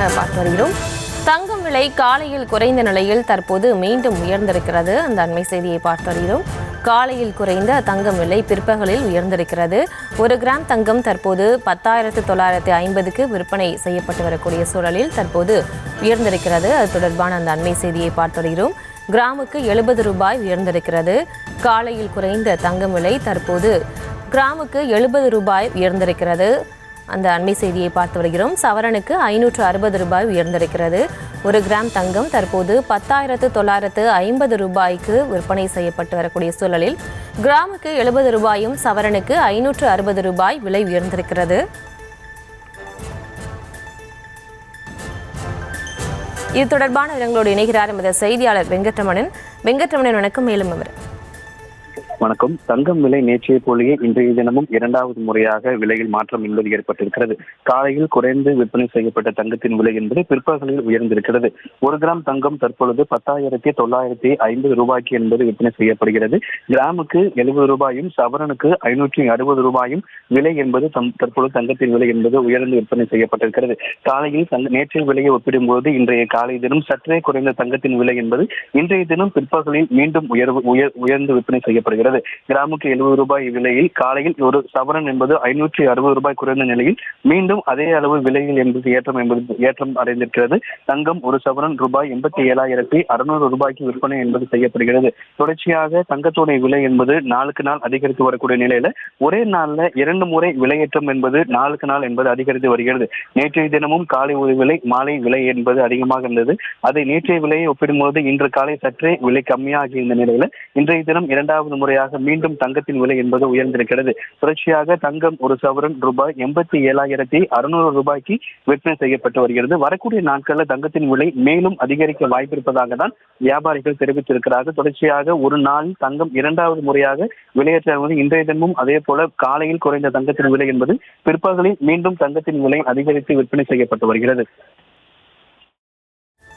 விரிவாக பார்த்து வருகிறோம். தங்கம் விலை காலையில் குறைந்த நிலையில் தற்போது மீண்டும் உயர்ந்திருக்கிறது. அந்த அண்மை செய்தியை பார்த்து வருகிறோம். காலையில் குறைந்த தங்கம் விலை பிற்பகலில் உயர்ந்திருக்கிறது. 1 கிராம் தங்கம் தற்போது 10,950க்கு விற்பனை செய்யப்பட்டு வரக்கூடிய சூழலில் தற்போது உயர்ந்திருக்கிறது. அது தொடர்பான அந்த அண்மை செய்தியை பார்த்து வருகிறோம். கிராமுக்கு 70 ரூபாய் உயர்ந்திருக்கிறது. காலையில் குறைந்த தங்கம் விலை தற்போது கிராமுக்கு 70 ரூபாய் உயர்ந்திருக்கிறது. அந்த அண்மை செய்தியை பார்த்து வருகிறோம். சவரனுக்கு 560 ரூபாய் உயர்ந்திருக்கிறது. 1 கிராம் தங்கம் தற்போது 10,950 ரூபாய்க்கு விற்பனை செய்யப்பட்டு வரக்கூடிய சூழலில் கிராமுக்கு 70 ரூபாயும் சவரனுக்கு 560 ரூபாய் விலை உயர்ந்திருக்கிறது. இது தொடர்பான விவரங்களோடு இணைகிறார் எமது செய்தியாளர் வெங்கட்ரமணன். வணக்கம். மேலும் அவர். வணக்கம். தங்கம் விலை நேற்றைய போலயே இன்றைய தினமும் 2வது முறையாக விலையில் மாற்றம் என்பது ஏற்பட்டிருக்கிறது. காலையில் குறைந்து விற்பனை செய்யப்பட்ட தங்கத்தின் விலை என்பது பிற்பகலில் உயர்ந்திருக்கிறது. 1 கிராம் தங்கம் தற்பொழுது 10,950 ரூபாய்க்கு என்பது விற்பனை செய்யப்படுகிறது. கிராமுக்கு 70 ரூபாயும் சவரனுக்கு 560 ரூபாயும் விலை என்பது தற்பொழுது தங்கத்தின் விலை என்பது உயர்ந்து விற்பனை செய்யப்பட்டிருக்கிறது. காலையில் நேற்றைய விலையை ஒப்பிடும்போது இன்றைய காலை தினம் சற்றே குறைந்த தங்கத்தின் விலை என்பது இன்றைய தினம் பிற்பகலில் மீண்டும் உயர்ந்து விற்பனை செய்யப்படுகிறது. கிராமுக்கு 70 ரூபாய் விலையில் காலையில் ஒரு சவரன் என்பது 560 ரூபாய் குறைந்த நிலையில் மீண்டும் அதே அளவு விலையில் என்பது ஏற்றம் அடைந்திருக்கிறது. தங்கம் ஒரு சவரன் ரூபாய் 87,600 ரூபாய்க்கு விற்பனை என்பது செய்யப்படுகிறது. தொடர்ச்சியாக தங்கத்துடைய விலை என்பது நாளுக்கு நாள் அதிகரித்து வரக்கூடிய நிலையில ஒரே நாள்ல 2 முறை விலையேற்றம் என்பது நாளுக்கு நாள் என்பது அதிகரித்து வருகிறது. நேற்றைய தினமும் காலை ஒரு விலை மாலை விலை என்பது அதிகமாக இருந்தது. அதை நேற்றைய விலையை ஒப்பிடும்போது இன்று காலை சற்றே விலை கம்மியாகி இருந்த நிலையில இன்றைய தினம் 2வது முறையாக மீண்டும் தங்கத்தின் விலை என்பது உயர்ந்திருக்கிறது. தொடர்ச்சியாக தங்கம் ஒரு சவரன் ரூபாய் 87,600 ரூபாய்க்கு விற்பனை செய்யப்பட்டு வருகிறது. வரக்கூடிய நாட்களில் தங்கத்தின் விலை மேலும் அதிகரிக்க வாய்ப்பிருப்பதாக தான் வியாபாரிகள் தெரிவித்திருக்கிறார்கள். தொடர்ச்சியாக ஒரு நாளில் தங்கம் 2வது முறையாக விலையேற்றம் இன்றைய தினமும் அதே போல காலையில் குறைந்த தங்கத்தின் விலை என்பது பிற்பகலில் மீண்டும் தங்கத்தின் விலை அதிகரித்து விற்பனை செய்யப்பட்டு வருகிறது.